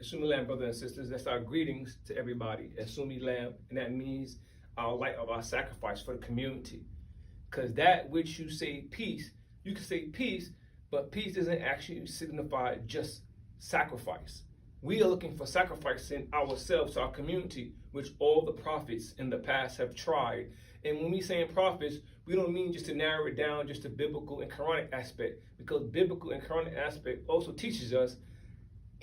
Assumi Lamb, brothers and sisters, that's our greetings to everybody. Assumi Lamb, and that means our light of our sacrifice for the community. Because that which you say peace, you can say peace, but peace doesn't actually signify just sacrifice. We are looking for sacrificing ourselves to our community, which all the prophets in the past have tried. And when we say prophets, we don't mean just to narrow it down just to biblical and Quranic aspect, because biblical and Quranic aspect also teaches us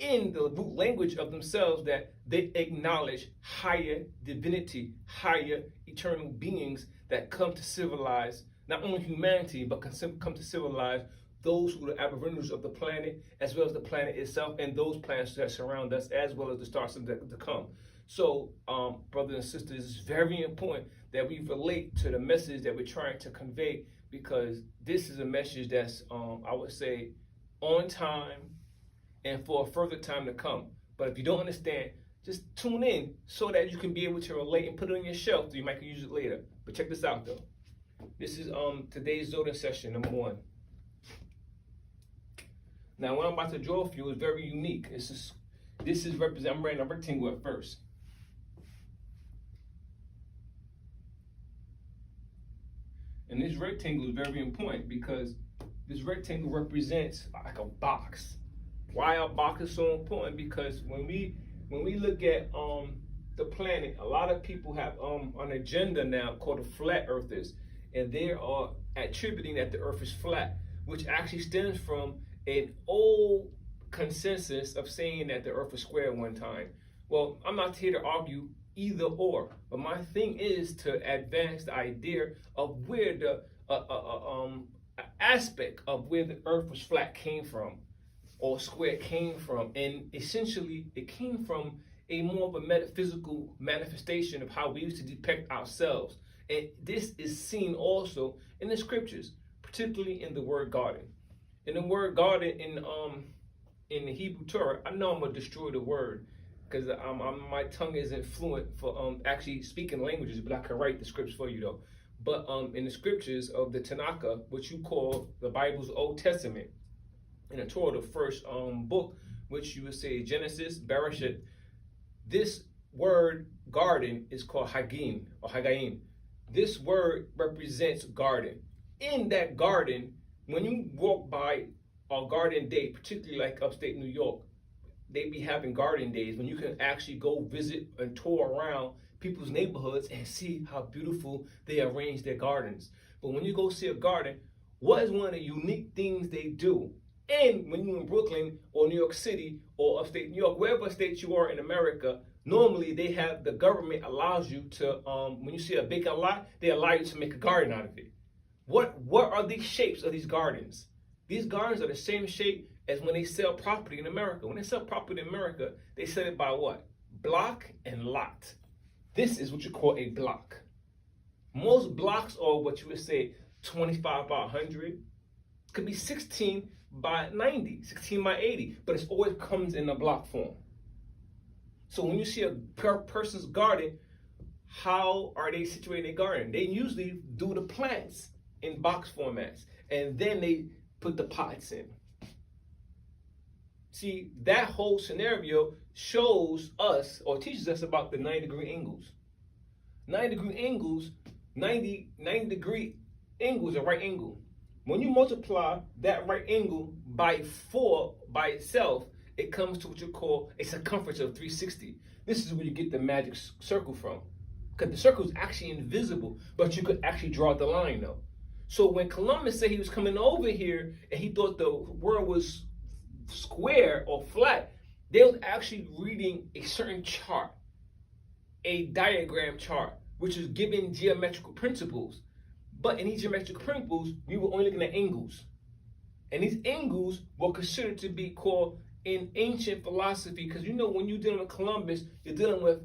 in the root language of themselves that they acknowledge higher divinity, higher eternal beings that come to civilize not only humanity, but come to civilize those who are the aboriginals of the planet, as well as the planet itself and those planets that surround us, as well as the stars that to come. So, brothers and sisters, it's very important that we relate to the message that we're trying to convey, because this is a message that's, I would say, on time and for a further time to come. But if you don't understand, just tune in so that you can be able to relate and put it on your shelf so you might use it later. But check this out, though. This is today's Zodin session, number 1. Now, what I'm about to draw for you is very unique. I'm writing a rectangle at first. And this rectangle is very important because this rectangle represents like a box. Why a box is so important? Because when we look at the planet, a lot of people have an agenda now called the flat earthers, and they are attributing that the earth is flat, which actually stems from an old consensus of saying that the earth was square at one time. Well, I'm not here to argue either or, but my thing is to advance the idea of where the aspect of where the earth was flat came from, or square came from. And essentially it came from a more of a metaphysical manifestation of how we used to depict ourselves. And this is seen also in the scriptures, particularly in the word garden. In the word garden in the Hebrew Torah, I know I'm gonna destroy the word because my tongue isn't fluent for actually speaking languages, but I can write the scripts for you though. But in the scriptures of the Tanakh, which you call the Bible's Old Testament, in the Torah, the first book, which you would say Genesis, Bereshit, this word garden is called Hagim or Hagayim. This word represents garden. In that garden, when you walk by a garden day, particularly like upstate New York, they be having garden days when you can actually go visit and tour around people's neighborhoods and see how beautiful they arrange their gardens. But when you go see a garden, what is one of the unique things they do? And when you're in Brooklyn or New York City or upstate New York, wherever state you are in America, normally they have, the government allows you to, when you see a vacant lot, they allow you to make a garden out of it. What are these shapes of these gardens? These gardens are the same shape as when they sell property in America. When they sell property in America, they sell it by what? Block and lot. This is what you call a block. Most blocks are what you would say 25 by 100. Could be 16 by 90, 16 by 80, but it always comes in a block form. So when you see a person's garden, how are they situated in their garden? They usually do the plants in box formats, and then they put the pots in. See, that whole scenario shows us or teaches us about the 90-degree angles. 90-degree angles, 90 degree angles, a right angle. When you multiply that right angle by 4 by itself, it comes to what you call a circumference of 360. This is where you get the magic circle from. Because the circle is actually invisible, but you could actually draw the line though. So when Columbus said he was coming over here and he thought the world was square or flat, they was actually reading a certain chart, a diagram chart, which is given geometrical principles. But in these geometrical principles, we were only looking at angles. And these angles were considered to be called in ancient philosophy, because you know when you're dealing with Columbus, you're dealing with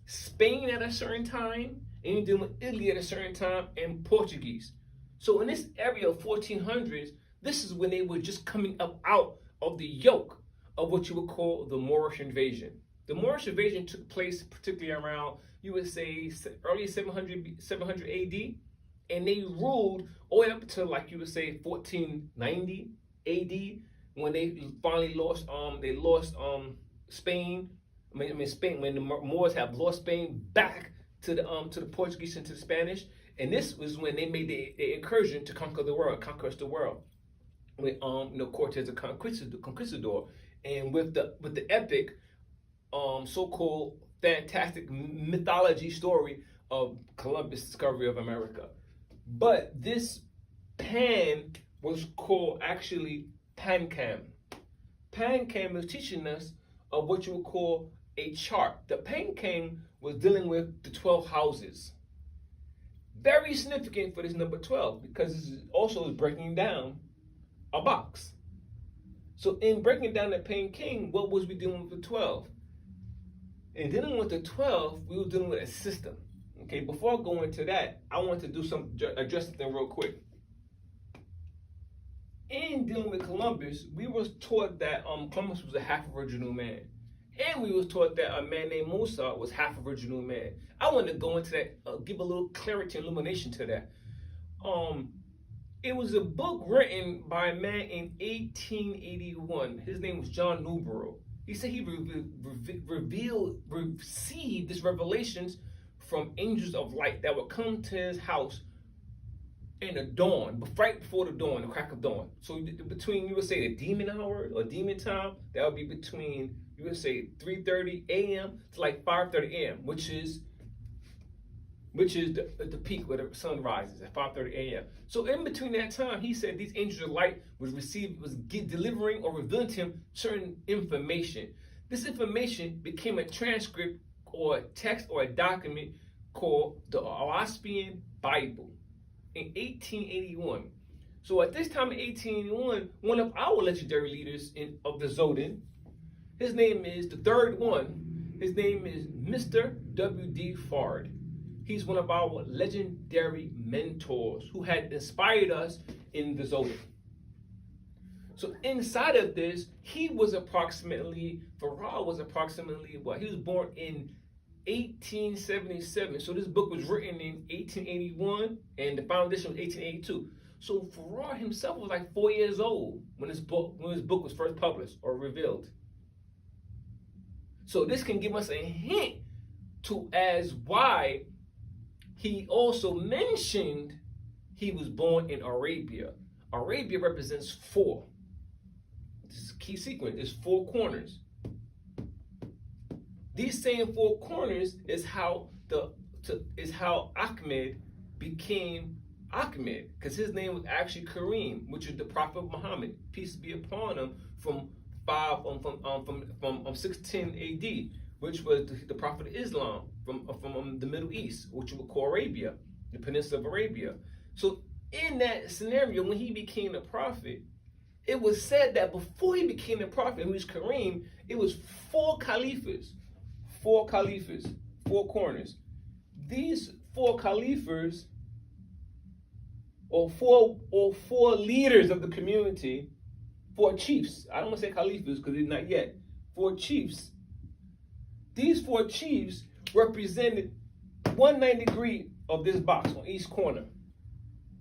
Spain at a certain time, and you're dealing with Italy at a certain time, and Portuguese. So in this area of 1400s, this is when they were just coming up out of the yoke of what you would call the Moorish invasion. The Moorish invasion took place particularly around, you would say, early 700 AD, and they ruled all the way up to, like you would say, 1490 AD, when they finally lost Spain. Spain, when the Moors have lost Spain back to the Portuguese and to the Spanish, and this was when they made their incursion to conquer the world, with Cortez the Conquistador, and with the epic so-called fantastic mythology story of Columbus' discovery of America. But this pan was called actually Pancam. Pancam is teaching us of what you would call a chart. The Pancam was dealing with the 12 houses. Very significant for this number 12 because it's also breaking down a box. So in breaking down the Pancam, what was we doing with the 12? In dealing with the 12, we were dealing with a system. Okay, before I go into that, I want to address something real quick. In dealing with Columbus, we was taught that Columbus was a half original man. And we was taught that a man named Musa was half original man. I want to go into that, give a little clarity and illumination to that. It was a book written by a man in 1881. His name was John Newborough. He said he received these revelations from angels of light that would come to his house in the dawn, right before the dawn, the crack of dawn. So between, you would say, the demon hour or demon time, that would be between, you would say, 3:30 a.m. to like 5:30 a.m., which is the peak where the sun rises at 5:30 a.m. So in between that time, he said these angels of light was delivering or revealing to him certain information. This information became a transcript or a text or a document called the Arabian Bible in 1881. So at this time in 1881, one of our legendary leaders of the Zodin, his name is the third one. His name is Mr. W.D. Fard. He's one of our legendary mentors who had inspired us in the Zodin. So inside of this, Farrar was approximately, what? He was born in 1877. So this book was written in 1881 and the foundation was 1882. So Farrar himself was like 4 years old when his book was first published or revealed. So this can give us a hint to as why he also mentioned he was born in Arabia. Arabia represents 4. This is a key sequence. It's 4 corners. These same 4 corners is how Ahmed became Ahmed, because his name was actually Kareem, which is the Prophet Muhammad, peace be upon him, from 610 A.D., which was the Prophet of Islam from the Middle East, which we would call Arabia, the Peninsula of Arabia. So in that scenario, when he became a prophet, it was said that before he became a prophet, who is Kareem, it was 4 caliphs, 4 corners. These 4 caliphs, or four leaders of the community, 4 chiefs. I don't want to say caliphs because they're not yet. 4 chiefs. These 4 chiefs represented 190 degree of this box on each corner.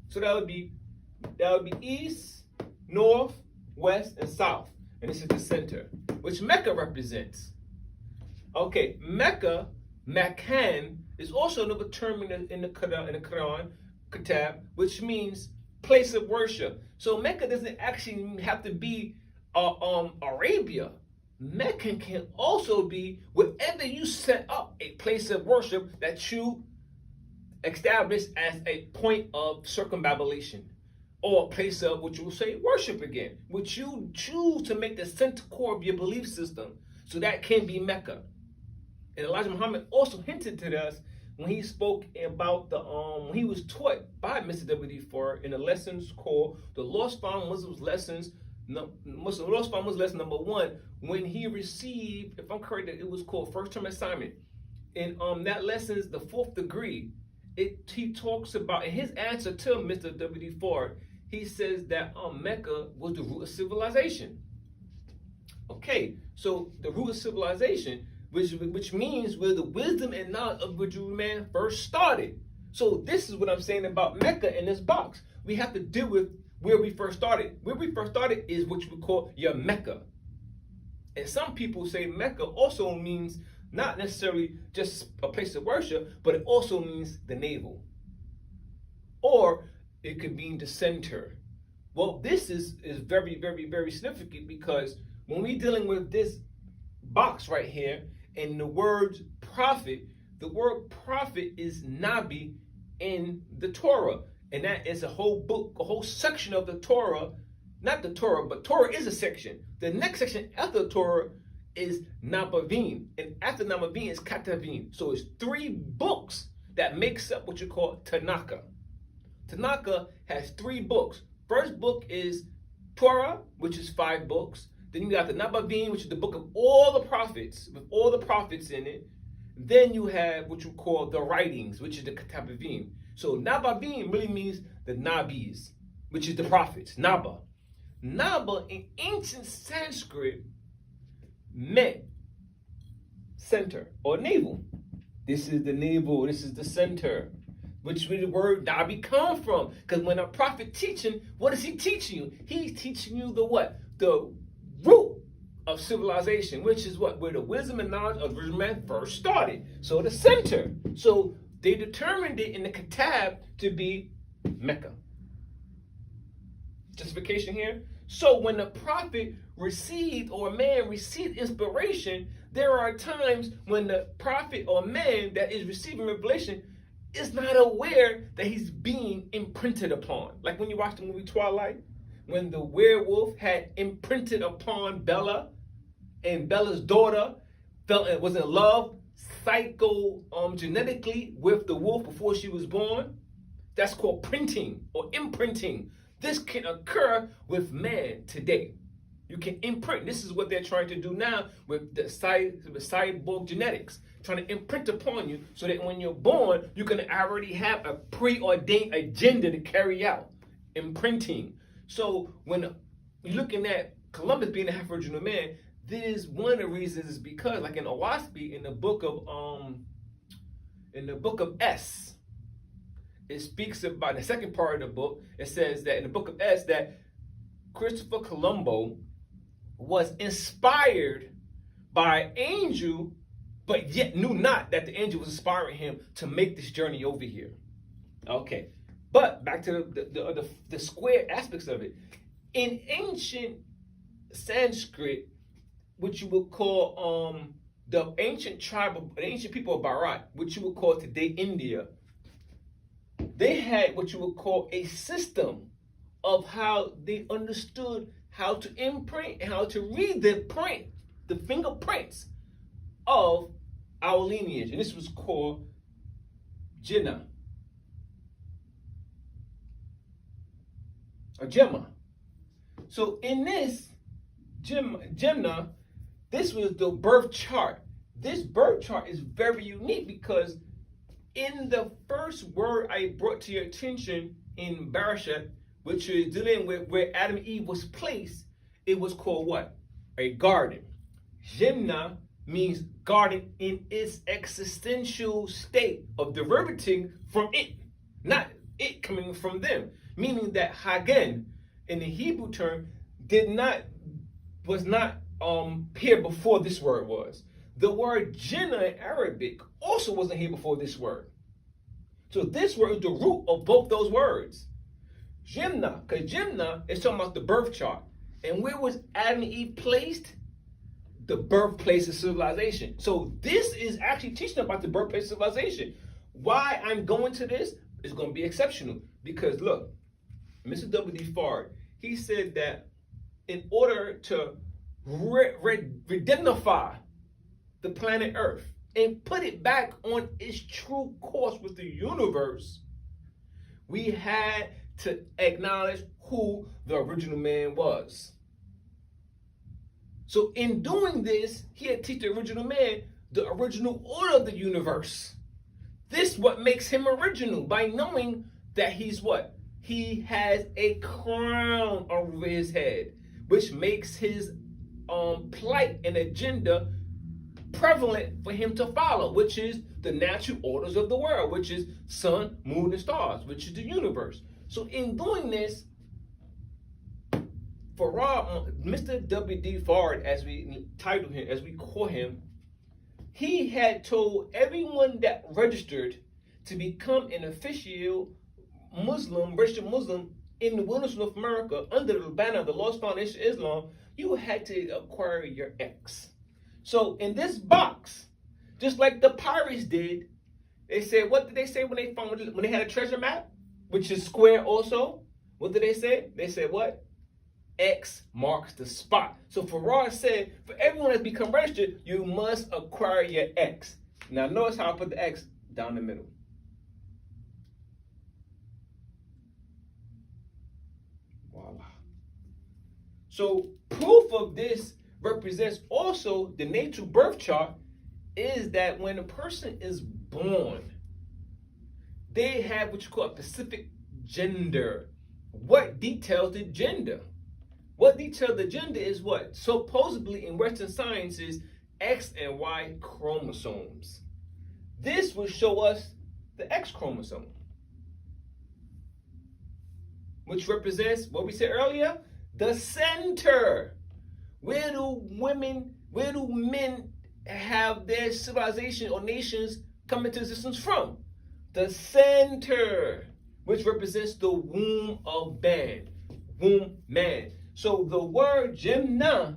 So that would be east, north, west, and south. And this is the center, which Mecca represents. Okay, Mecca, Makan, is also another term in the Quran, Kitab, which means place of worship. So Mecca doesn't actually have to be Arabia. Mecca can also be wherever you set up a place of worship that you establish as a point of circumambulation, or a place of what you will say worship again, which you choose to make the center core of your belief system. So that can be Mecca. And Elijah Muhammad also hinted to us when he spoke about when he was taught by Mr. W.D. Fard in the lessons called the Lost Found Muslims Lessons. Lost Found Muslims lesson number 1, when he received, if I'm correct, it was called first term assignment. And that lesson is the 4th degree. He talks about, in his answer to Mr. W.D. Fard, he says that Mecca was the root of civilization. Okay, so the root of civilization, which means where the wisdom and knowledge of original man first started. So this is what I'm saying about Mecca in this box. We have to deal with where we first started. Where we first started is what you would call your Mecca. And some people say Mecca also means not necessarily just a place of worship, but it also means the navel. Or it could mean the center. Well, this is very, very, very significant, because when we're dealing with this box right here and the word prophet, the word prophet is Nabi in the Torah. And that is a whole book, a whole section of the Torah. Not the Torah, but Torah is a section. The next section after the Torah is Nabavim. And after Nabavim is Ketuvim. So it's 3 books that makes up what you call Tanakh. Tanakh has 3 books. First book is Torah, which is 5 books. Then you got the Nabavim, which is the book of all the prophets, with all the prophets in it. Then you have what you call the writings, which is the Ketuvim. So Nabavim really means the Nabis, which is the prophets, Naba. Naba in ancient Sanskrit meant center or navel. This is the navel, this is the center, which where the word Nabi come from. Because when a prophet teaching, what is he teaching you? He's teaching you the what? The root of civilization, which is what? Where the wisdom and knowledge of the man first started. So the center. So they determined it in the Kitab to be Mecca. Justification here. So when a prophet received, or a man received inspiration, there are times when the prophet or man that is receiving revelation is not aware that he's being imprinted upon. Like when you watch the movie Twilight, when the werewolf had imprinted upon Bella, and Bella's daughter was in love genetically with the wolf before she was born. That's called printing or imprinting. This can occur with man today. You can imprint. This is what they're trying to do now with the cyborg genetics, trying to imprint upon you so that when you're born, you can already have a preordained agenda to carry out. Imprinting. So when you're looking at Columbus being a half-original man, this is one of the reasons is because, like in Owaspy, in the book of S, it speaks about the second part of the book. It says that in the book of S that Christopher Colombo was inspired by an angel, but yet knew not that the angel was inspiring him to make this journey over here. Okay, but back to the square aspects of it. In ancient Sanskrit, which you would call the ancient people of Bharat, which you would call today India, they had what you would call a system of how they understood how to imprint and how to read the fingerprints of our lineage. And this was called Jinnah, or Gemma. So in this Jinnah, this was the birth chart. This birth chart is very unique because in the first word I brought to your attention in Bereshit, which is dealing with where Adam and Eve was placed, it was called what? A garden. Jinnah means garden in its existential state of derivating from it, not it coming from them. Meaning that Hagen in the Hebrew term was not here before this word was. The word Jinnah in Arabic also wasn't here before this word. So this word is the root of both those words. Jinnah, because Jinnah is talking about the birth chart. And where was Adam and Eve placed? The birthplace of civilization. So this is actually teaching about the birthplace of civilization. Why I'm going to this is going to be exceptional. Because look, Mr. W.D. Fard, he said that in order to redemnify the planet Earth and put it back on its true course with the universe, we had to acknowledge who the original man was. So in doing this, he had to teach the original man the original order of the universe. This what makes him original, by knowing that he's what? He has a crown over his head, which makes his plight and agenda prevalent for him to follow, which is the natural orders of the world, which is sun, moon, and stars, which is the universe. So in doing this, Mr. W.D. Fard, as we title him, as we call him, he had told everyone that registered to become an official Muslim, registered Muslim in the wilderness of North America under the banner of the Lost Foundation of Islam, you had to acquire your X. So in this box, just like the pirates did, they said, what did they say when they had a treasure map, which is square also? What did they say? They said what? X marks the spot. So Farrar said, for everyone that's become registered, you must acquire your X. Now notice how I put the X down the middle. Voila. So proof of this represents also the natal birth chart is that when a person is born, they have what you call a specific gender. What details the gender? What details the gender is what? Supposedly in Western sciences, X and Y chromosomes. This will show us the X chromosome, which represents what we said earlier, the center. Where do men have their civilization or nations come into existence from? The center, which represents the womb of man. So the word Jimna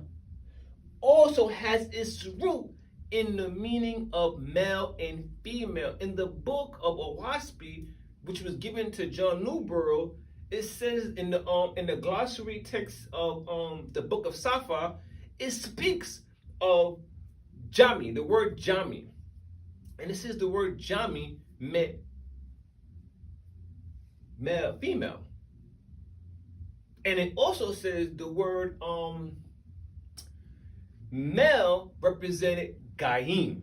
also has its root in the meaning of male and female. In the book of Owaspi, which was given to John Newborough, it says in the glossary text of the book of Safa, it speaks of Jami, the word Jami. And it says the word Jami meant male, female. And it also says the word male represented Gaim.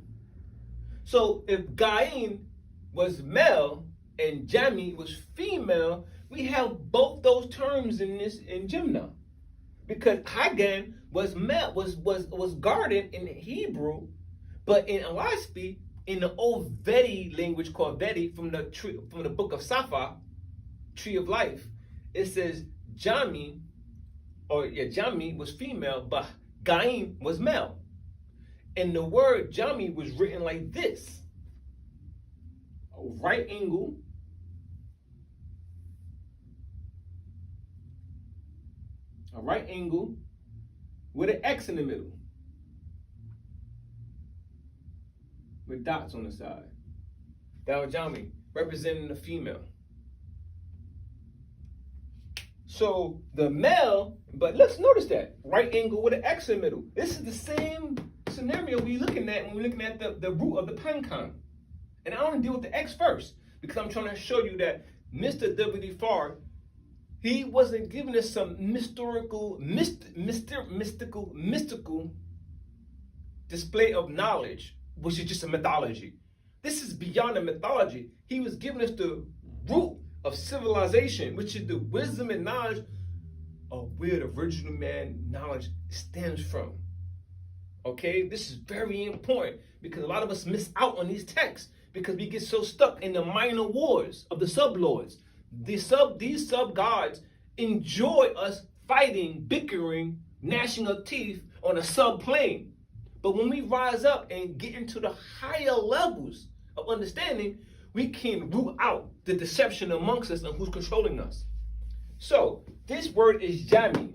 So if Gaim was male and Jami was female, we have both those terms in Jimna. Because Hagan was male, was garden in Hebrew, but in Alaspi, in the old Vedi language called Vedi from the book of Safa, Tree of Life, it says Jami was female, but Gaim was male. And the word Jami was written like this: a right angle, with an X in the middle, with dots on the side. That was Jami, representing the female. So the male, but let's notice that right angle with an X in the middle. This is the same scenario we're looking at when we're looking at the root of the pankan. And I want to deal with the X first because I'm trying to show you that Mr. W.D. Farr, he wasn't giving us some mystical display of knowledge, which is just a mythology. This is beyond a mythology. He was giving us the root of civilization, which is the wisdom and knowledge of where the original man knowledge stems from. Okay, this is very important because a lot of us miss out on these texts because we get so stuck in the minor wars of the sublords. These sub gods enjoy us fighting, bickering, gnashing of teeth on a sub plane. But when we rise up and get into the higher levels of understanding, we can root out the deception amongst us and who's controlling us. So this word is Jami,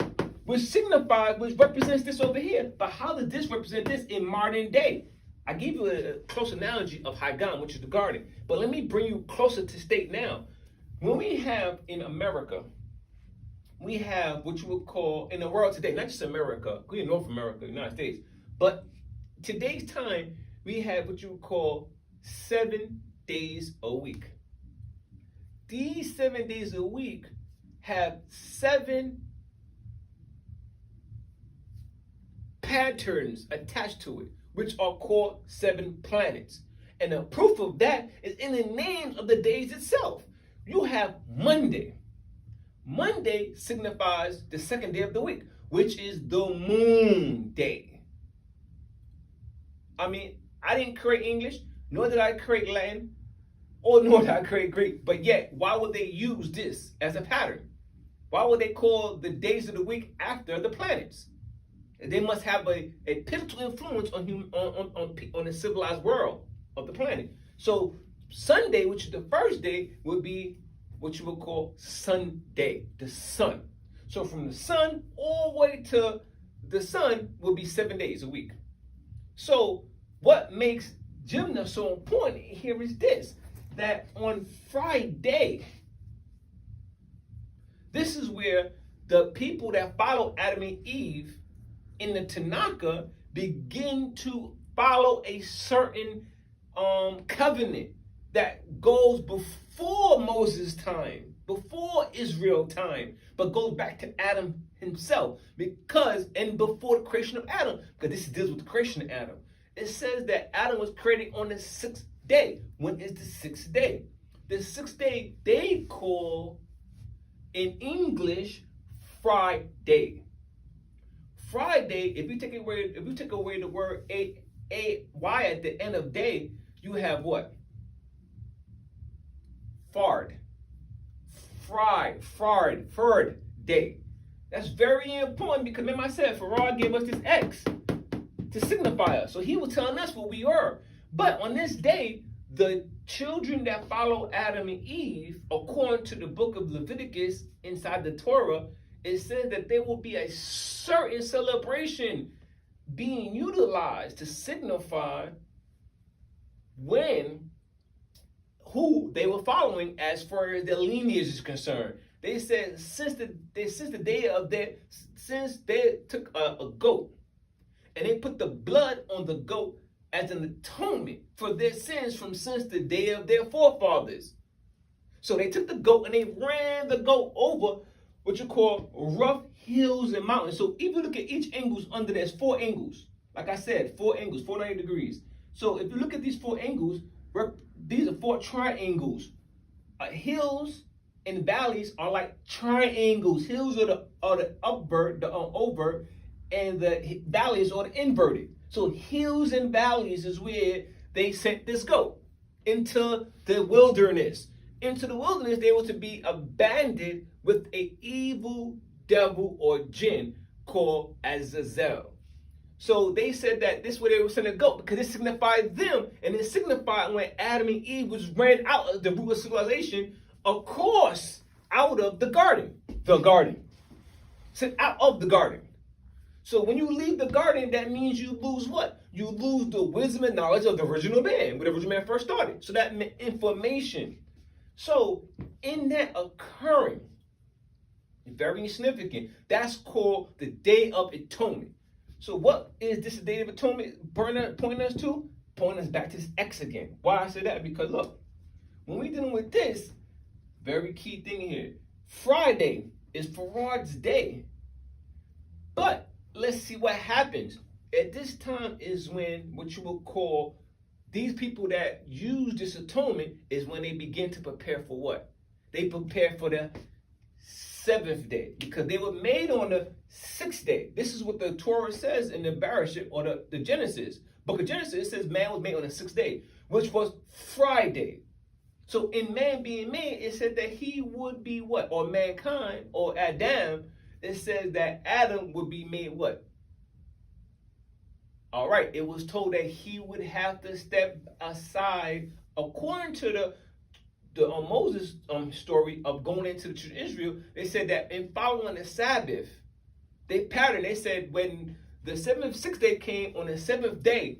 which represents this over here. But how does this represent this in modern day? I gave you a close analogy of Hagan, which is the garden. But let me bring you closer to state now. When we have in America, we have what you would call in the world today, not just America, we in North America, United States, but today's time, we have what you would call 7 days a week. These 7 days a week have 7 patterns attached to it, which are called 7 planets. And the proof of that is in the names of the days itself. You have Monday. Monday signifies the 2nd day of the week, which is the moon day. I mean, I didn't create English, nor did I create Latin, or nor did I create Greek. But yet, why would they use this as a pattern? Why would they call the days of the week after the planets? They must have a pivotal influence on the civilized world of the planet. So Sunday, which is the first day, would be what you would call Sunday, the sun. So from the sun all the way to the sun would be 7 days a week. So what makes Jimna so important here is this, that on Friday, this is where the people that follow Adam and Eve in the Tanakh begin to follow a certain covenant that goes before Moses' time, before Israel time, but goes back to Adam himself, and before the creation of Adam, because this deals with the creation of Adam. It says that Adam was created on the sixth day. When is the sixth day? The sixth day they call in English Friday. Friday, if you take away the word y at the end of day, you have what? Fard day. That's very important because remember I said Farad gave us this X to signify us. So he was telling us what we are. But on this day, the children that follow Adam and Eve, according to the book of Leviticus inside the Torah, it says that there will be a certain celebration being utilized to signify who they were following as far as their lineage is concerned. They said since they took a goat and they put the blood on the goat as an atonement for their sins since the day of their forefathers. So they took the goat and they ran the goat over what you call rough hills and mountains. So if you look at each angles under, there's 4 angles. Like I said, 4 angles, 490 degrees. So if you look at these 4 angles, these are 4 triangles. Hills and valleys are like triangles. Hills are the upward, the over, and the valleys are the inverted. So hills and valleys is where they sent this goat into the wilderness. Into the wilderness, they were to be abandoned with an evil devil or jinn called Azazel. So they said that this is where they were sent to go because it signified them, and it signified when Adam and Eve was ran out of the root of civilization, across out of the garden. Sent out of the garden. So when you leave the garden, that means you lose what? You lose the wisdom and knowledge of the original man, when the original man first started. So that meant information. So in that occurring, very significant, that's called the Day of Atonement. So what is this Day of Atonement pointing us to? Pointing us back to this X again. Why I say that? Because look, when we're dealing with this, very key thing here, Friday is Farad's day. But let's see what happens. At this time is when what you will call these people that use this atonement is when they begin to prepare for what? They prepare for the 7th day because they were made on the 6th day. This is what the Torah says in the Bereshit or the Genesis. Book of Genesis, it says man was made on the 6th day, which was Friday. So in man being made, it said that he would be what? Or mankind, or Adam, it says that Adam would be made what? All right, it was told that he would have to step aside according to the Moses story of going into the children of Israel. They said that in following the Sabbath, they said when the 6th day came on the 7th day,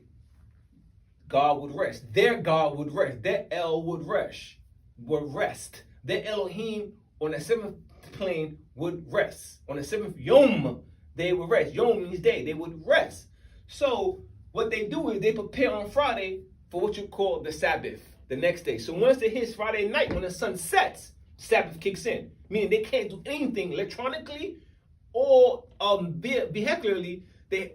God would rest. Their God would rest. Their El would rest. Their Elohim on the 7th plane would rest. On the 7th Yom, they would rest. Yom means day. They would rest. So what they do is they prepare on Friday for what you call the Sabbath, the next day. So once it hits Friday night, when the sun sets, Sabbath kicks in. Meaning they can't do anything electronically or vehicularly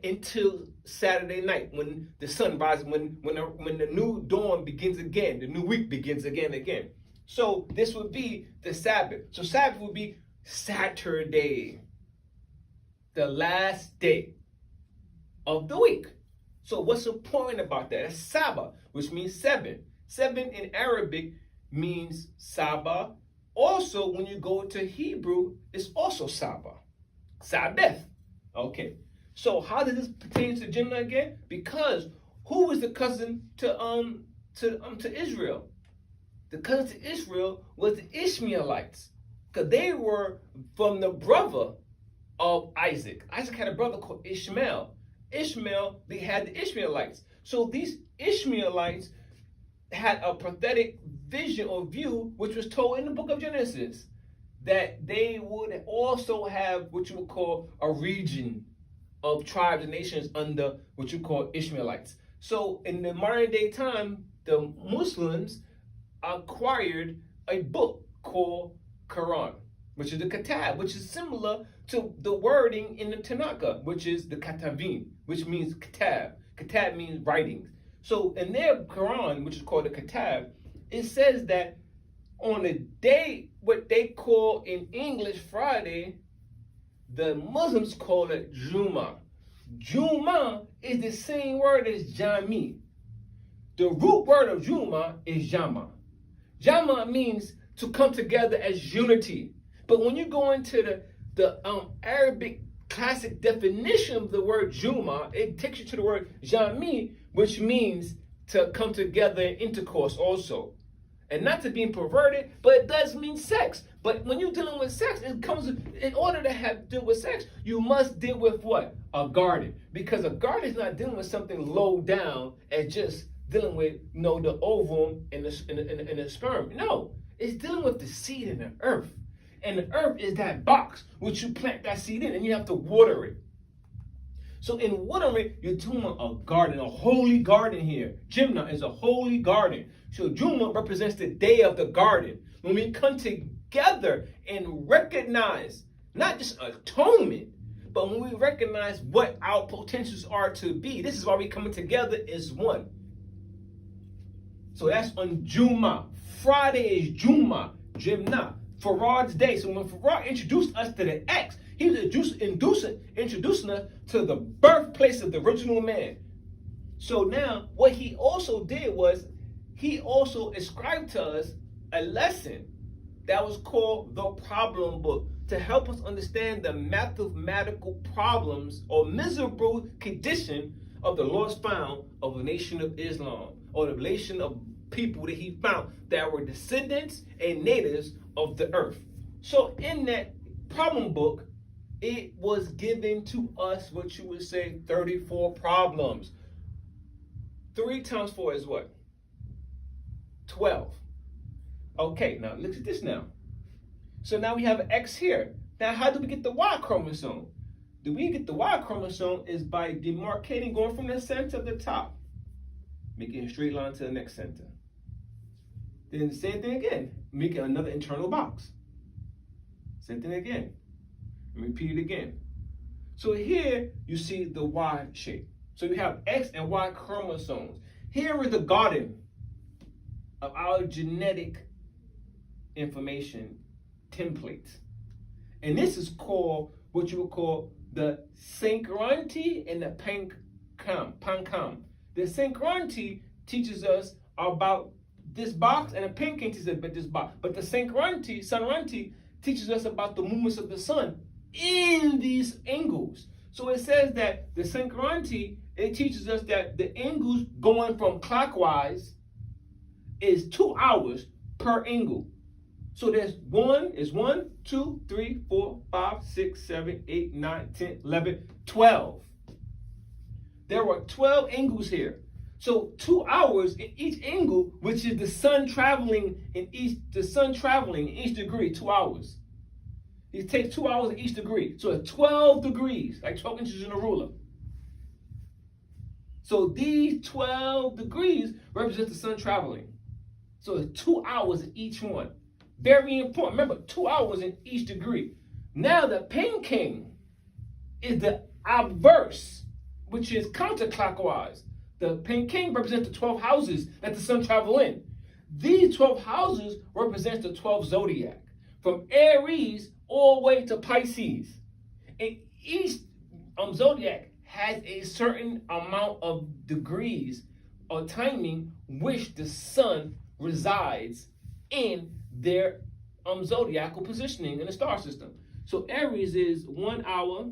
until Saturday night when the sun rises, when the new dawn begins again, the new week begins again. So this would be the Sabbath. So Sabbath would be Saturday, the last day of the week. So what's important about that? It's Sabbath, which means 7. 7 in Arabic means Sabah, Also, when you go to Hebrew, it's also Sabbath. Okay. So how does this pertain to Jimna again? Because who was the cousin to Israel? The cousin to Israel was the Ishmaelites, because they were from the brother of Isaac. Isaac had a brother called Ishmael. Ishmael, they had the Ishmaelites. So these Ishmaelites had a prophetic vision or view, which was told in the book of Genesis, that they would also have what you would call a region of tribes and nations under what you call Ishmaelites. So in the modern day time, the Muslims acquired a book called Quran, which is the Kitab, which is similar to the wording in the Tanakh, which is the Katavim, which means Kitab. Kitab means writings. So in their Quran, which is called the Kitab, it says that on the day, what they call in English Friday, the Muslims call it Juma. Juma is the same word as Jami. The root word of Juma is Jama. Jama means to come together as unity. But when you go into the Arabic classic definition of the word Juma, it takes you to the word Jami, which means to come together in intercourse also. And not to being perverted, but it does mean sex. But when you're dealing with sex, it comes in order to deal with sex, you must deal with what? A garden. Because a garden is not dealing with something low down as just dealing with the ovum and the sperm. No, it's dealing with the seed in the earth. And the earth is that box which you plant that seed in, and you have to water it. So in watering, you're doing a garden, a holy garden here. Jimna is a holy garden. So Juma represents the day of the garden. When we come together and recognize not just atonement, but when we recognize what our potentials are to be. This is why we coming together as one. So that's on Juma. Friday is Juma, Jimna, Farad's day. So when Farad introduced us to the X, he was introducing us to the birthplace of the original man. So now what he also did was he also ascribed to us a lesson that was called the problem book to help us understand the mathematical problems or miserable condition of the lost found of the nation of Islam, or the nation of people that he found that were descendants and natives of the earth. So in that problem book, it was given to us what you would say 34 problems. 3 times 4 is what? 12. Okay, now look at this now. So now we have an X here. Now how do we get the Y chromosome? The way you get the Y chromosome is by demarcating, going from the center to the top, making a straight line to the next center. Then the same thing again, making another internal box. Same thing again, and repeat it again. So here you see the Y shape. So you have X and Y chromosomes. Here is the garden of our genetic information template. And this is called what you would call the synchronity and the pancam. The synchronity teaches us about this box, and the pancam teaches us about this box. But the sunranti teaches us about the movements of the sun in these angles. So it says that the synchronity, it teaches us that the angles going from clockwise is 2 hours per angle. So there's 1, 2, 3, 4, 5, 6, 7, 8, 9, 10, 11, 12. There were 12 angles here. So 2 hours in each angle, which is the sun traveling in each degree, 2 hours. It takes 2 hours in each degree. So it's 12 degrees, like 12 inches in a ruler. So these 12 degrees represent the sun traveling. So it's 2 hours in each one. Very important. Remember, 2 hours in each degree. Now the pancam is the obverse, which is counterclockwise. The pancam represents the 12 houses that the sun travel in. These 12 houses represent the 12 zodiac, from Aries all the way to Pisces. And each zodiac has a certain amount of degrees or timing which the sun resides in their zodiacal positioning in the star system. So Aries is 1 hour,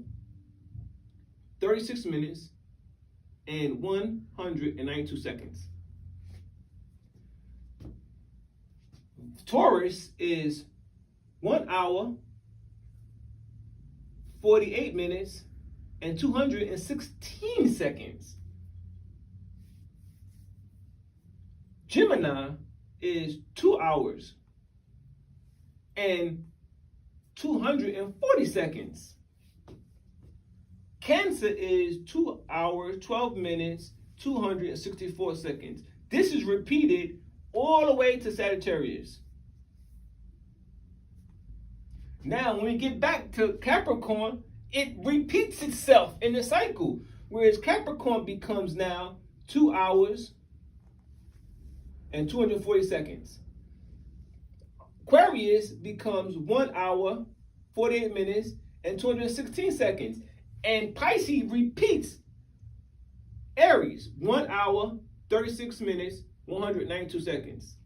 36 minutes, and 192 seconds. Taurus is 1 hour, 48 minutes, and 216 seconds. Gemini is 2 hours and 240 seconds. Cancer is 2 hours, 12 minutes, 264 seconds. This is repeated all the way to Sagittarius. Now, when we get back to Capricorn, it repeats itself in the cycle, whereas Capricorn becomes now 2 hours and 240 seconds. Aquarius becomes 1 hour, 48 minutes, and 216 seconds. And Pisces repeats Aries, 1 hour, 36 minutes, 192 seconds.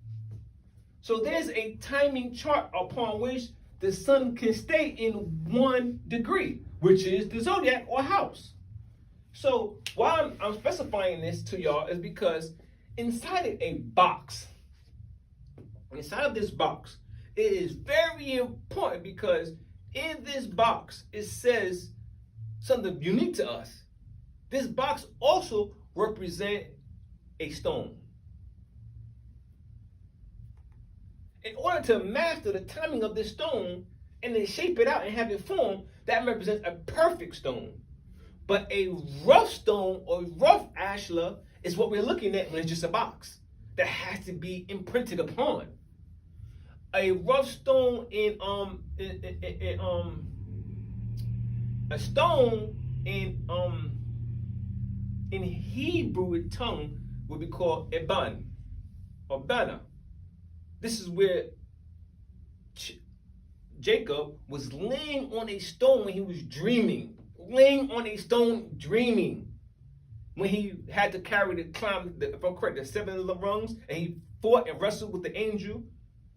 So there's a timing chart upon which the sun can stay in 1 degree, which is the zodiac or house. So why I'm specifying this to y'all is because inside of a box, inside of this box, it is very important because in this box, it says something unique to us. This box also represents a stone. In order to master the timing of this stone and then shape it out and have it form, that represents a perfect stone. But a rough stone or rough ashlar is what we're looking at when it's just a box that has to be imprinted upon. A rough stone a stone in Hebrew tongue would be called eban or bana. This is where Jacob was laying on a stone when he was dreaming. Laying on a stone dreaming. When he had to climb the 7 rungs, and he fought and wrestled with the angel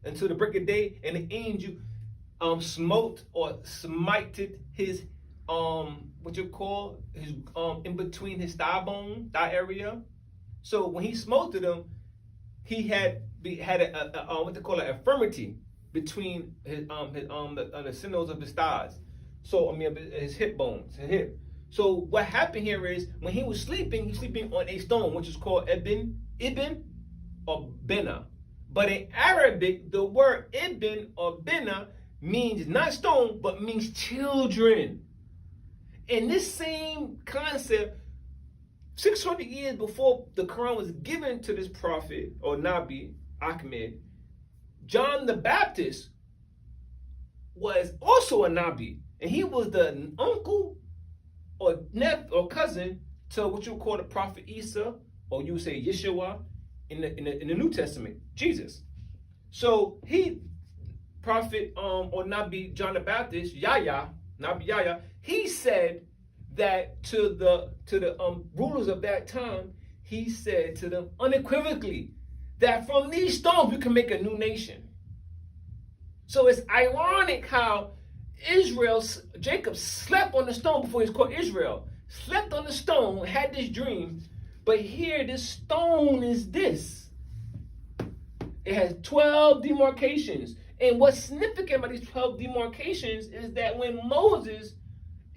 until the break of day, and the angel smote or smited his his in between his thigh area. So when he smoted him, he had a what they call an infirmity between the sinews of his thighs. So his hip bones, his hip. So what happened here is when he was sleeping, he's sleeping on a stone, which is called ibn or bina. But in Arabic, the word ibn or bina means not stone, but means children. And this same concept, 600 years before the Quran was given to this prophet or Nabi Ahmed, John the Baptist was also a Nabi, and he was the uncle or cousin to what you would call the prophet Isa, or you would say Yeshua in the New Testament, Jesus. So prophet or Nabi John the Baptist, Nabi Yahya, he said that to the rulers of that time, he said to them unequivocally that from these stones we can make a new nation. So it's ironic how Jacob slept on the stone before he was called Israel, slept on the stone, had this dream, but here this stone is this. It has 12 demarcations. And what's significant about these 12 demarcations is that when Moses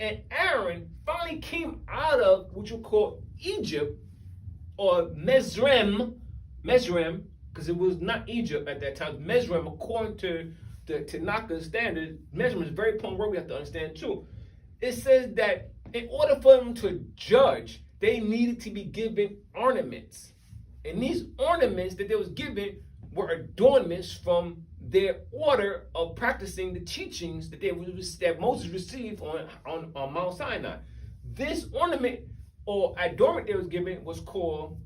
and Aaron finally came out of what you call Egypt, or Mesrem, because it was not Egypt at that time, Mesrem, according to the Tanakh standard, Mesrem is a very important word we have to understand too. It says that in order for them to judge, they needed to be given ornaments. And these ornaments that they was given were adornments from their order of practicing the teachings that Moses received on Mount Sinai. This ornament or adornment they was given was called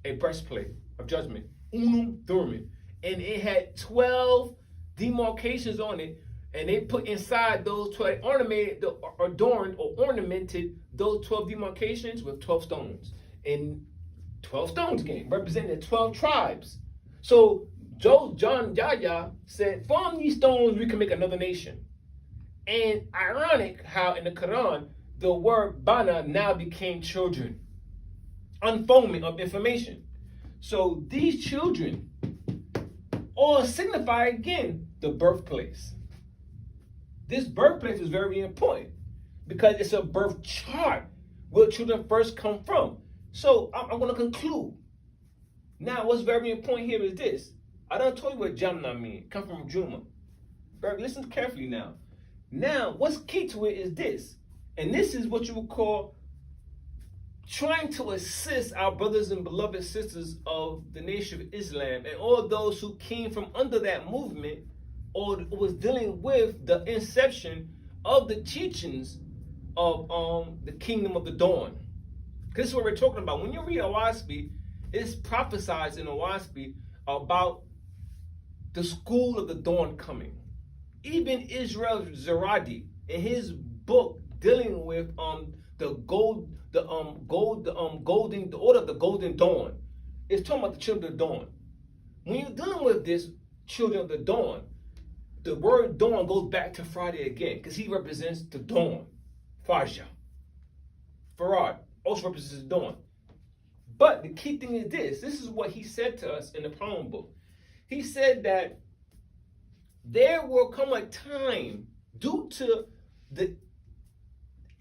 a breastplate of judgment, unum thummim, and it had 12 demarcations on it, and they put inside those 12 adorned or ornamented those 12 demarcations with 12 stones, and 12 stones again representing the 12 tribes. So John Yahya said, from these stones we can make another nation. And ironic how in the Quran, the word bana now became children. Unfoldment of information. So these children all signify again the birthplace. This birthplace is very important because it's a birth chart where children first come from. So I'm going to conclude. Now, what's very important here is this. I done told you what Jamna means. Come from Juma. Listen carefully now. Now, what's key to it is this. And this is what you would call trying to assist our brothers and beloved sisters of the Nation of Islam and all those who came from under that movement or was dealing with the inception of the teachings of the Kingdom of the Dawn. This is what we're talking about. When you read Awaspi, it's prophesied in Awaspi about the school of the dawn coming. Even Israel Zaradi, in his book dealing with the order of the golden dawn, is talking about the children of the dawn. When you're dealing with this children of the dawn, the word dawn goes back to Friday again, because he represents the dawn. Fajr. Farad also represents the dawn. But the key thing is this. This is what he said to us in the poem book. He said that there will come a time due to the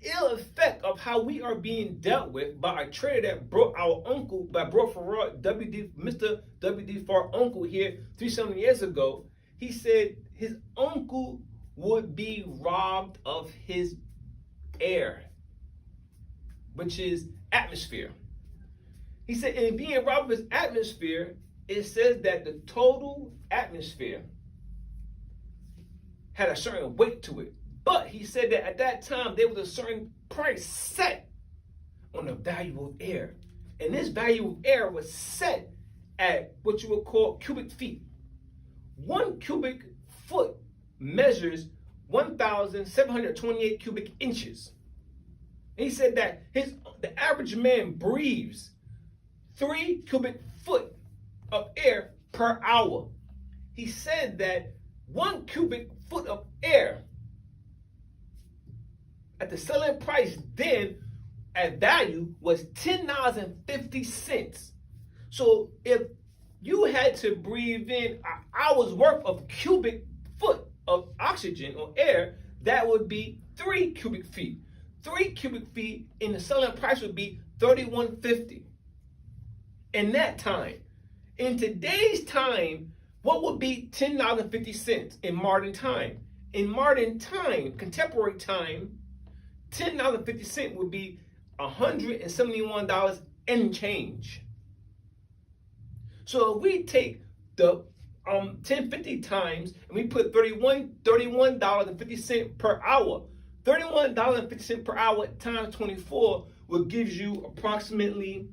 ill effect of how we are being dealt with by a trader that brought our uncle, brought Farad, Mr. W.D. Farr uncle here 3-7 years ago. He said his uncle would be robbed of his air, which is atmosphere. He said, in being robbed of his atmosphere, it says that the total atmosphere had a certain weight to it. But he said that at that time, there was a certain price set on the value of air. And this value of air was set at what you would call cubic feet. 1 cubic foot measures 1,728 cubic inches. And he said that the average man breathes 3 cubic foot of air per hour. He said that 1 cubic foot of air at the selling price then at value was $10.50. So if you had to breathe in an hour's worth of cubic foot of oxygen or air, that would be 3 cubic feet. 3 cubic feet in the selling price would be $31.50. In that time, in today's time, what would be $10.50 in modern time? In modern time, contemporary time, $10.50 would be $171 and change. So if we take the 1050 times and we put $31.50 per hour, $31.50 per hour times 24 will give you approximately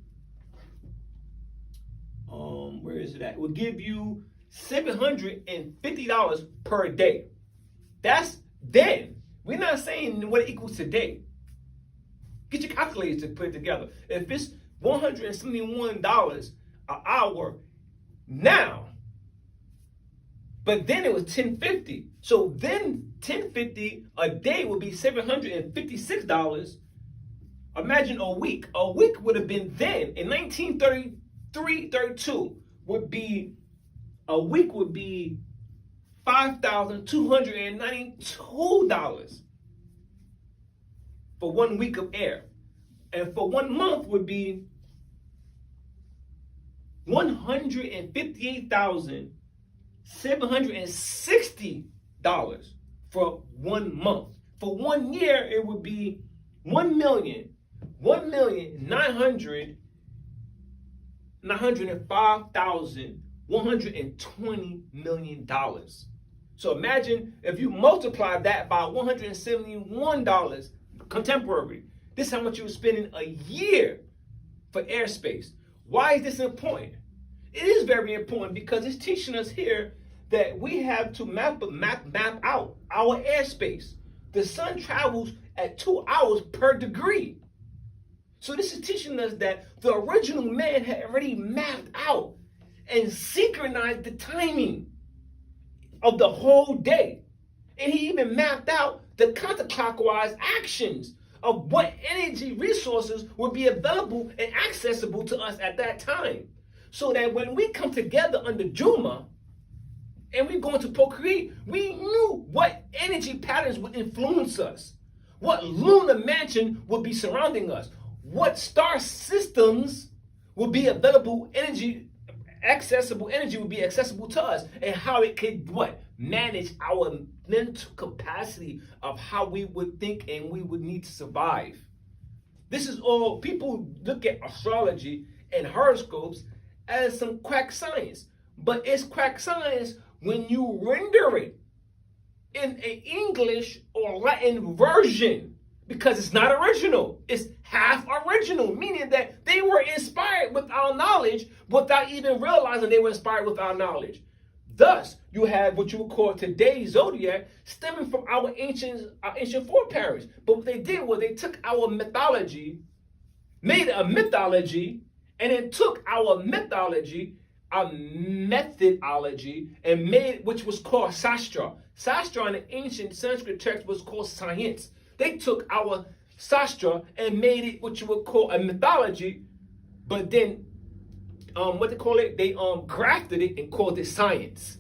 where is it at? It will give you $750 per day. That's then. We're not saying what it equals today. Get your calculators to put it together. If it's $171 an hour now, but then it was $10.50. So then $10.50 a day would be $756. Imagine a week. A week would have been then in 1932 would be a week would be $5,292 for 1 week of air. And for 1 month would be $158,760 for 1 month. For 1 year, it would be $1,905,120 million. So imagine if you multiply that by $171 contemporary. This is how much you were spending a year for airspace. Why is this important? It is very important because it's teaching us here that we have to map out our airspace. The sun travels at 2 hours per degree. So this is teaching us that the original man had already mapped out and synchronized the timing of the whole day. And he even mapped out the counterclockwise actions of what energy resources would be available and accessible to us at that time. So that when we come together under Juma and we're going to procreate, we knew what energy patterns would influence us, what lunar mansion would be surrounding us, what star systems would be available energy, accessible energy would be accessible to us, and how it could manage our mental capacity of how we would think and we would need to survive. This is all. People look at astrology and horoscopes as some quack science, but it's quack science when you render it in an English or Latin version, because it's not original. It's half original, meaning that they were inspired with our knowledge without even realizing they were inspired with our knowledge. Thus, you have what you would call today's zodiac stemming from our ancient foreparents. But what they did was they took our mythology, made a mythology, and then took our mythology, our methodology, and made it, which was called Sastra. Sastra in the ancient Sanskrit text was called science. They took our Sastra and made it what you would call a mythology, but then they grafted it and called it science.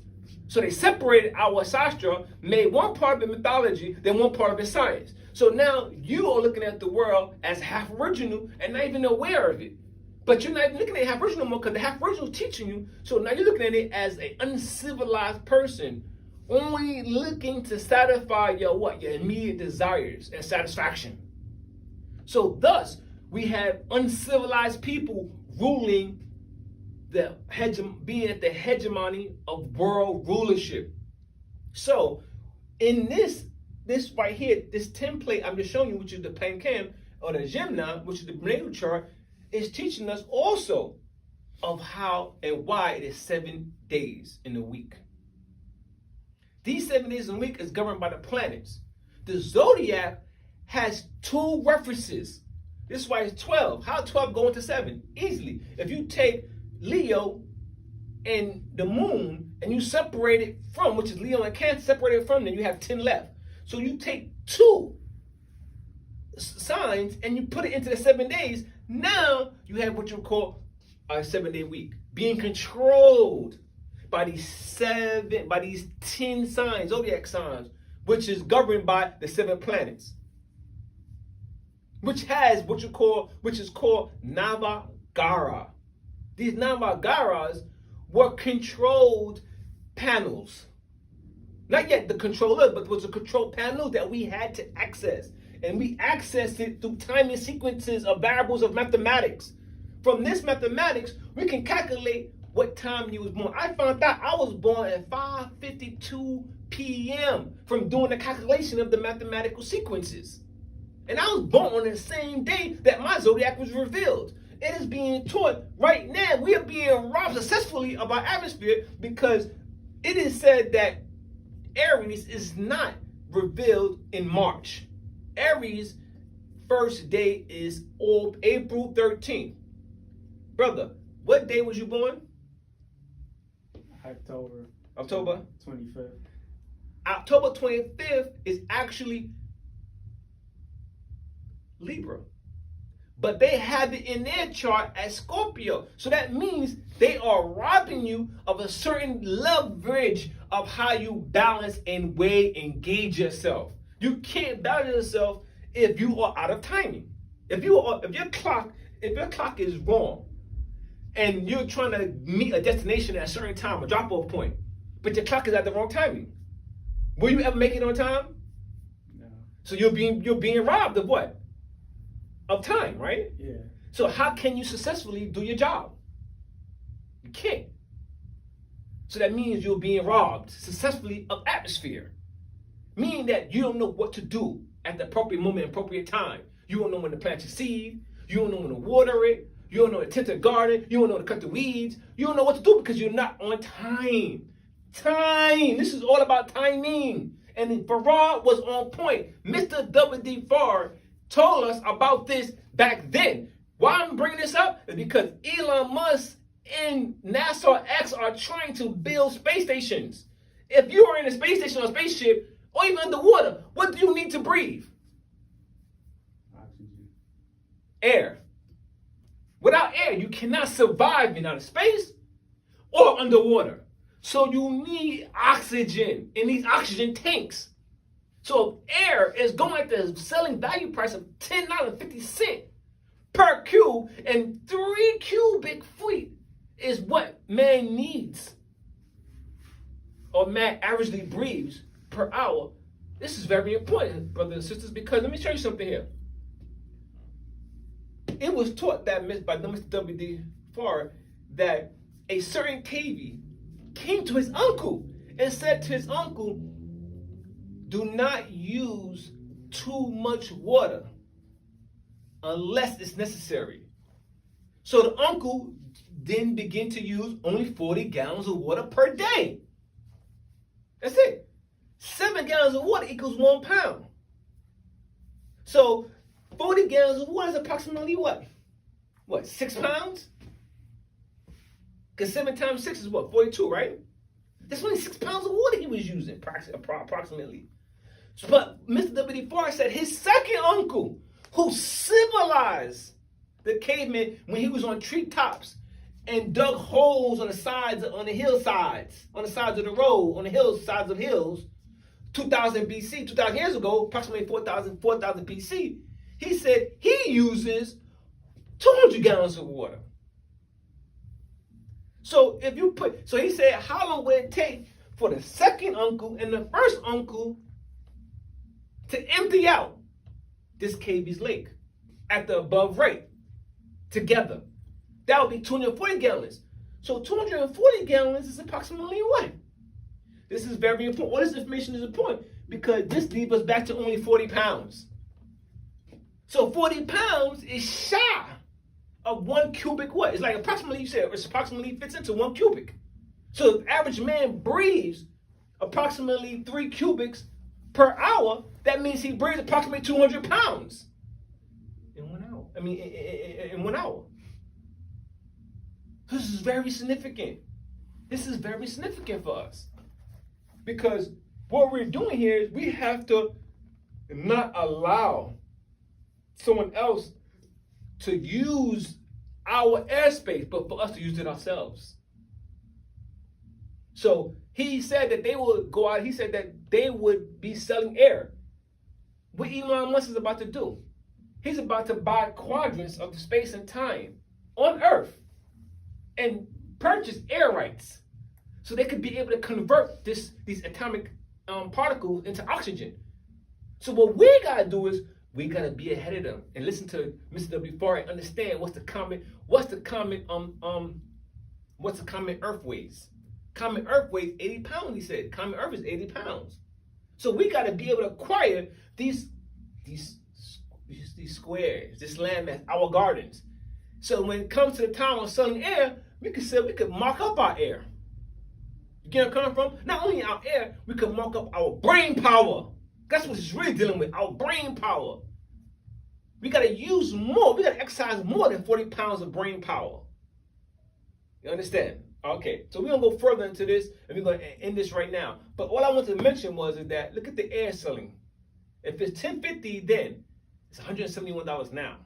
So they separated our Sastra, made one part of it mythology, then one part of it science. So now you are looking at the world as half original and not even aware of it. But you're not even looking at half original more because the half original is teaching you. So now you're looking at it as an uncivilized person, only looking to satisfy your immediate desires and satisfaction. So thus, we have uncivilized people ruling being at the hegemony of world rulership. So in this right here, this template I'm just showing you, which is the Pancam or the Gemini, which is the natal chart, is teaching us also of how and why it is 7 days in a week. These 7 days in a week is governed by the planets. The zodiac has 2 references. This is why it's 12. How 12 go into 7? Easily. If you take Leo and the moon and you separate it from, which is Leo and Cancer, separate it from, then you have 10 left. So you take 2 signs and you put it into the 7 days. Now you have what you call a 7-day week, being controlled by these 10 signs, zodiac signs, which is governed by the 7 planets, which is called Navagara. These Navagaras were controlled panels. Not yet the controller, but it was a control panel that we had to access. And we accessed it through timing sequences of variables of mathematics. From this mathematics, we can calculate what time you was born. I found out I was born at 5:52 p.m. from doing the calculation of the mathematical sequences. And I was born on the same day that my zodiac was revealed. It is being taught right now. We are being robbed successfully of our atmosphere because it is said that Aries is not revealed in March. Aries' first day is April 13th. Brother, what day was you born? October 25th. October 25th is actually Libra. But they have it in their chart as Scorpio. So that means they are robbing you of a certain leverage of how you balance and weigh and gauge yourself. You can't balance yourself if you are out of timing. If your clock is wrong and you're trying to meet a destination at a certain time, a drop-off point, but your clock is at the wrong timing, will you ever make it on time? No. So you're being robbed of what? Of time, right? Yeah. So how can you successfully do your job? You can't. So that means you're being robbed successfully of atmosphere. Meaning that you don't know what to do at the appropriate moment, appropriate time. You don't know when to plant your seed. You don't know when to water it. You don't know to tend the garden. You don't know to cut the weeds. You don't know what to do because you're not on time. Time. This is all about timing. And Farad was on point. Mr. W.D. Farr told us about this back then. Why I'm bringing this up is because Elon Musk and NASA or X are trying to build space stations. If you are in a space station or a spaceship, or even underwater, what do you need to breathe? Oxygen. Air. Without air, you cannot survive in outer space or underwater. So you need oxygen in these oxygen tanks. So air is going at the selling value price of $10.50 per cube, and 3 cubic feet is what man needs, or man averagely breathes per hour. This is very important, brothers and sisters, because let me show you something here. It was taught that by Mr. W.D. Farr that a certain KV came to his uncle and said to his uncle, do not use too much water unless it's necessary. So the uncle then began to use only 40 gallons of water per day. That's it. 7 gallons of water equals 1 pound. So 40 gallons of water is approximately what? What, 6 pounds? Because 7 times 6 is what, 42, right? That's only 6 pounds of water he was using, approximately. But Mr. W.D. Farr said his second uncle, who civilized the caveman when he was on treetops and dug holes on the sides, on the hillsides, on the sides of the road, on the sides of hills, 2000 BC, 2000 years ago, approximately 4000 BC, he said he uses 200 gallons of water. So if you so he said, how long would it take for the second uncle and the first uncle to empty out this KV's lake at the above rate together? That would be 240 gallons. So 240 gallons is approximately what? This is very important. All this information is important because this leads us back to only 40 pounds. So 40 pounds is shy of 1 cubic what? It's like approximately, you said, it's approximately fits into 1 cubic. So if the average man breathes approximately 3 cubics per hour, that means he breathes approximately 200 pounds in 1 hour. I mean, in 1 hour. This is very significant. This is very significant for us. Because what we're doing here is we have to not allow someone else to use our airspace, but for us to use it ourselves. So he said that they would go out, he said that they would be selling air. What Elon Musk is about to do, he's about to buy quadrants of the space and time on Earth and purchase air rights so they could be able to convert these atomic particles into oxygen. So what we gotta do is we gotta be ahead of them and listen to Mr. W. Farr and understand what's the common Earth weighs. Common Earth weighs 80 pounds, he said. Common Earth is 80 pounds. So we gotta be able to acquire these squares, this land mass, our gardens. So when it comes to the time of selling air, we could mark up our air. You get where I'm coming from? Not only our air, we could mark up our brain power. That's what it's really dealing with, our brain power. We got to use more. We got to exercise more than 40 pounds of brain power. You understand? Okay, so we're going to go further into this, and we're going to end this right now. But all I want to mention was that look at the air selling. If it's $10.50 then, it's $171 now.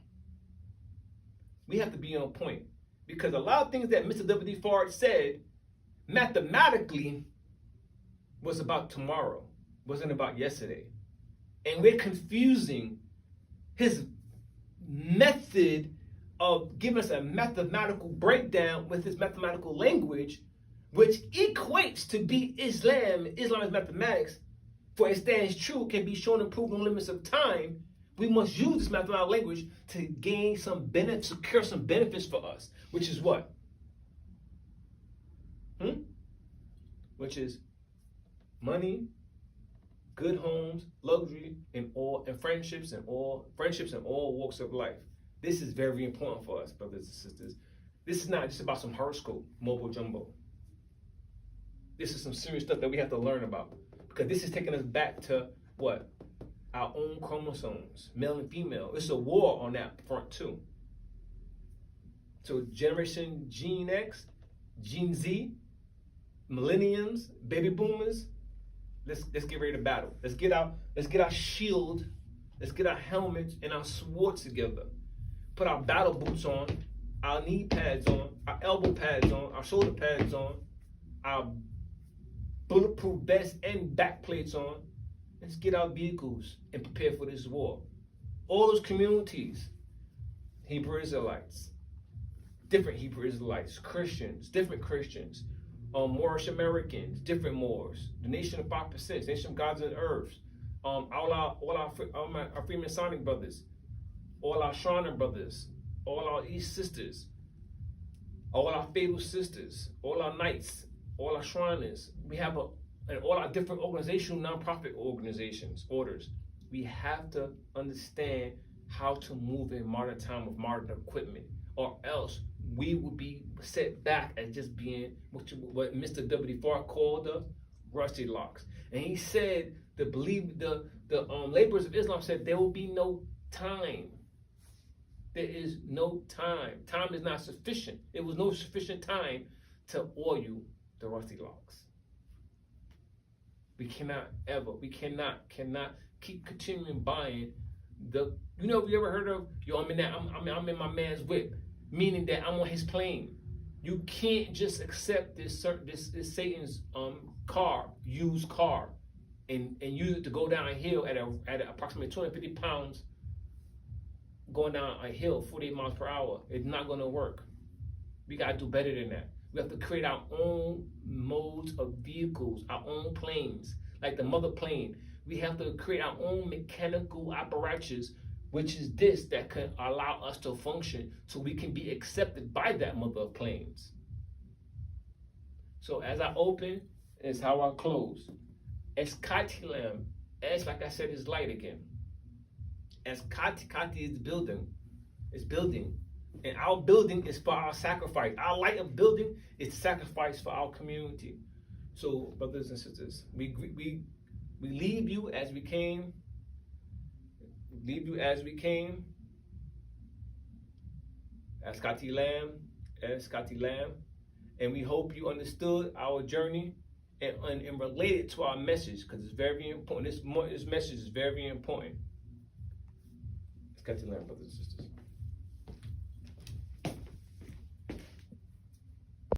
We have to be on point. Because a lot of things that Mr. W.D. Farr said mathematically was about tomorrow, wasn't about yesterday. And we're confusing his method of giving us a mathematical breakdown with his mathematical language, which equates to be Islam. Islam is mathematics. For it stands true, can be shown and proven in limits of time. We must use this mathematical language to gain some benefits, secure some benefits for us, which is what? Which is money, good homes, luxury, and friendships and all walks of life. This is very important for us, brothers and sisters. This is not just about some horoscope, mumbo jumbo. This is some serious stuff that we have to learn about, because this is taking us back to what? Our own chromosomes, male and female. It's a war on that front too. So Generation Gen X, Gen Z, millenniums, baby boomers, let's get ready to battle. Let's get our shield, let's get our helmets and our swords together. Put our battle boots on, our knee pads on, our elbow pads on, our shoulder pads on, our bulletproof vests and back plates on. Let's get our vehicles and prepare for this war. All those communities, Hebrew Israelites, different Hebrew Israelites, Christians, different Christians, Moorish Americans, different Moors, the nation of 5%, nation of gods and herbs, all our Freemasonic brothers, all our Shriner brothers, all our East sisters, all our Fatal sisters, all our Knights, all our Shriners. We have and all our different organizational, nonprofit organizations, orders. We have to understand how to move in modern time with modern equipment, or else we will be set back as just being what Mr. W. Farr called the rusty locks. And he said the laborers of Islam said there will be no time. There is no time. Time is not sufficient. It was no sufficient time to oil the rusty locks. We cannot keep continuing buying you ever heard of, I'm in my man's whip, meaning that I'm on his plane. You can't just accept this Satan's used car, and use it to go down a hill at approximately 250 pounds, going down a hill 48 miles per hour. It's not going to work. We got to do better than that. We have to create our own modes of vehicles, our own planes, like the mother plane. We have to create our own mechanical apparatus, which is this that can allow us to function so we can be accepted by that mother of planes. So as I open, is how I close. Eskatilam, like I said, is light again. Kati is building. It's building. And our building is for our sacrifice. Our light of building is sacrifice for our community. So, brothers and sisters, we leave you as we came. Leave you as we came. Eskati Lam. And we hope you understood our journey and related to our message, because it's very important. This message is very important. Eskati Lam, brothers and sisters.